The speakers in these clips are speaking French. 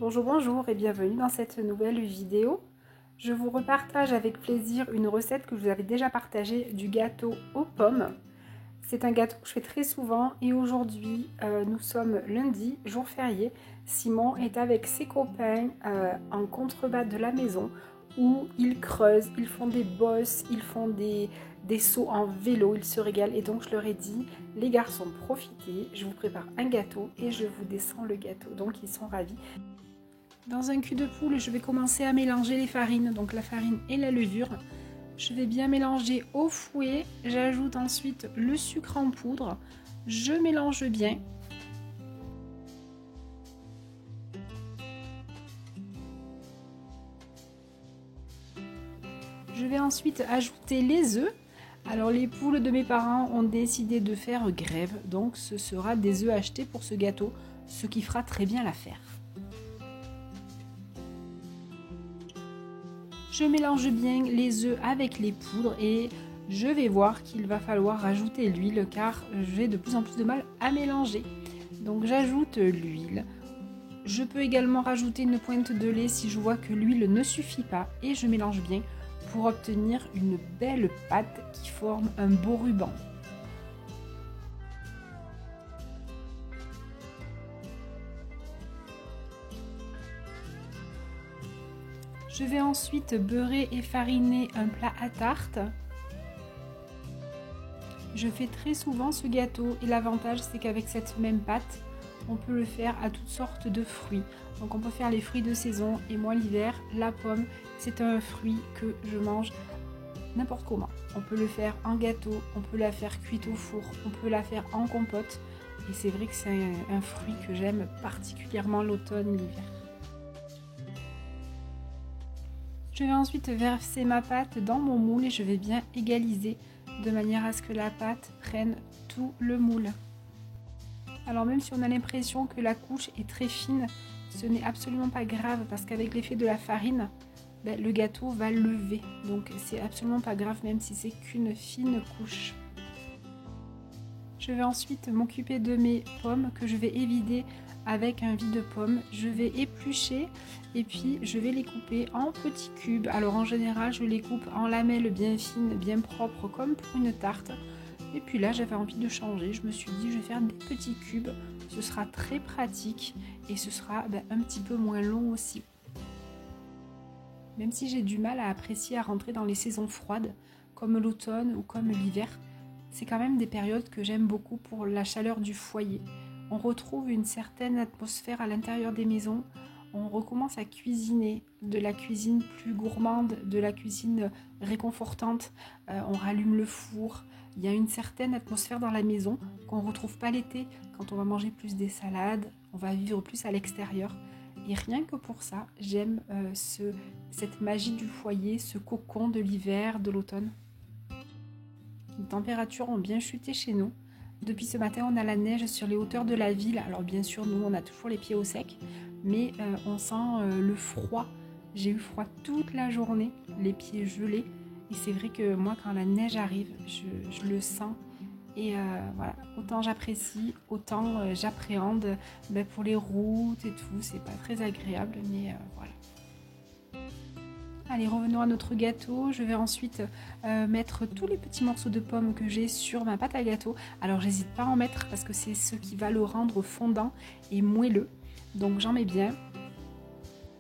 Bonjour et bienvenue dans cette nouvelle vidéo. Je vous repartage avec plaisir une recette que je vous avais déjà partagée du gâteau aux pommes. C'est un gâteau que je fais très souvent et aujourd'hui nous sommes lundi, jour férié. Simon est avec ses copains en contrebas de la maison où ils creusent, ils font des bosses, ils font des sauts en vélo, ils se régalent et donc je leur ai dit les garçons profitez, je vous prépare un gâteau et je vous descends le gâteau, donc ils sont ravis. Dans un cul de poule, je vais commencer à mélanger les farines, donc la farine et la levure. Je vais bien mélanger au fouet, j'ajoute ensuite le sucre en poudre, je mélange bien. Je vais ensuite ajouter les œufs. Alors les poules de mes parents ont décidé de faire grève, donc ce sera des œufs achetés pour ce gâteau, ce qui fera très bien l'affaire. Je mélange bien les œufs avec les poudres et je vais voir qu'il va falloir rajouter l'huile car j'ai de plus en plus de mal à mélanger. Donc j'ajoute l'huile. Je peux également rajouter une pointe de lait si je vois que l'huile ne suffit pas et je mélange bien pour obtenir une belle pâte qui forme un beau ruban. Je vais ensuite beurrer et fariner un plat à tarte. Je fais très souvent ce gâteau et l'avantage c'est qu'avec cette même pâte, on peut le faire à toutes sortes de fruits. Donc on peut faire les fruits de saison et moi l'hiver, la pomme, c'est un fruit que je mange n'importe comment. On peut le faire en gâteau, on peut la faire cuite au four, on peut la faire en compote et c'est vrai que c'est un fruit que j'aime particulièrement l'automne et l'hiver. Je vais ensuite verser ma pâte dans mon moule et je vais bien égaliser de manière à ce que la pâte prenne tout le moule. Alors même si on a l'impression que la couche est très fine, ce n'est absolument pas grave parce qu'avec l'effet de la farine, le gâteau va lever. Donc c'est absolument pas grave même si c'est qu'une fine couche. Je vais ensuite m'occuper de mes pommes que je vais évider avec un vide-pomme. Je vais éplucher et puis je vais les couper en petits cubes. Alors en général, je les coupe en lamelles bien fines, bien propres comme pour une tarte. Et puis là, j'avais envie de changer. Je me suis dit, je vais faire des petits cubes. Ce sera très pratique et ce sera un petit peu moins long aussi. Même si j'ai du mal à apprécier à rentrer dans les saisons froides, comme l'automne ou comme l'hiver, c'est quand même des périodes que j'aime beaucoup pour la chaleur du foyer. On retrouve une certaine atmosphère à l'intérieur des maisons. On recommence à cuisiner, de la cuisine plus gourmande, de la cuisine réconfortante. On rallume le four. Il y a une certaine atmosphère dans la maison qu'on ne retrouve pas l'été quand on va manger plus des salades, on va vivre plus à l'extérieur. Et rien que pour ça, j'aime cette magie du foyer, ce cocon de l'hiver, de l'automne. Les températures ont bien chuté chez nous. Depuis ce matin, on a la neige sur les hauteurs de la ville. Alors bien sûr, nous, on a toujours les pieds au sec, mais on sent le froid. J'ai eu froid toute la journée, les pieds gelés. Et c'est vrai que moi, quand la neige arrive, je le sens. Et voilà, autant j'apprécie, autant j'appréhende pour les routes et tout. C'est pas très agréable, mais voilà. Allez, revenons à notre gâteau. Je vais ensuite mettre tous les petits morceaux de pommes que j'ai sur ma pâte à gâteau. Alors, j'hésite pas à en mettre parce que c'est ce qui va le rendre fondant et moelleux. Donc, j'en mets bien.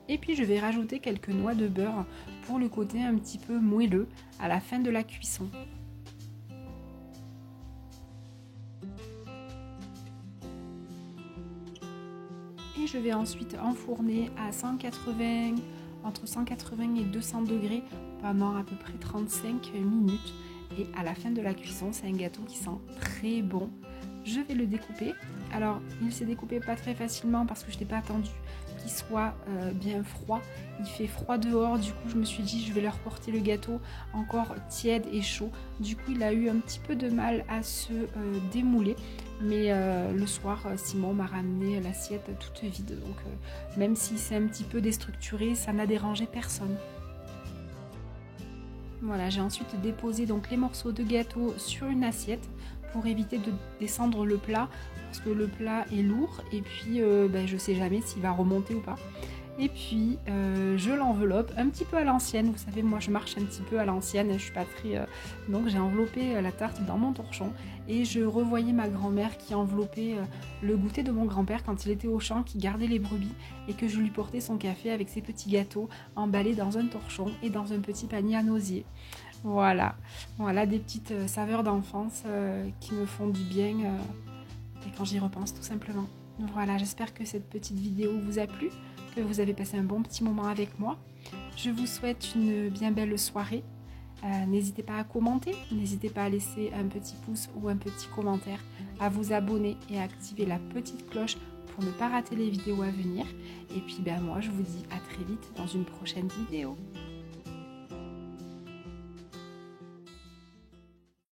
Et puis, je vais rajouter quelques noix de beurre pour le côté un petit peu moelleux à la fin de la cuisson. Et je vais ensuite enfourner à 180 entre 180 et 200 degrés pendant à peu près 35 minutes. Et à la fin de la cuisson, c'est un gâteau qui sent très bon. Je vais le découper. Alors, il s'est découpé pas très facilement parce que je n'ai pas attendu qu'il soit bien froid. Il fait froid dehors, du coup je me suis dit je vais leur porter le gâteau encore tiède et chaud. Du coup il a eu un petit peu de mal à se démouler. Mais le soir, Simon m'a ramené l'assiette toute vide. Donc même si c'est un petit peu déstructuré, ça n'a dérangé personne. Voilà, j'ai ensuite déposé donc les morceaux de gâteau sur une assiette pour éviter de descendre le plat, parce que le plat est lourd et puis je sais jamais s'il va remonter ou pas. Et puis je l'enveloppe un petit peu à l'ancienne. Vous savez, moi je marche un petit peu à l'ancienne, je suis pas très... Donc j'ai enveloppé la tarte dans mon torchon et je revoyais ma grand-mère qui enveloppait le goûter de mon grand-père quand il était au champ, qui gardait les brebis et que je lui portais son café avec ses petits gâteaux emballés dans un torchon et dans un petit panier à nosier. Voilà, voilà des petites saveurs d'enfance qui me font du bien et quand j'y repense tout simplement. Voilà, j'espère que cette petite vidéo vous a plu, que vous avez passé un bon petit moment avec moi. Je vous souhaite une bien belle soirée. N'hésitez pas à commenter, n'hésitez pas à laisser un petit pouce ou un petit commentaire, à vous abonner et à activer la petite cloche pour ne pas rater les vidéos à venir. Et puis moi je vous dis à très vite dans une prochaine vidéo.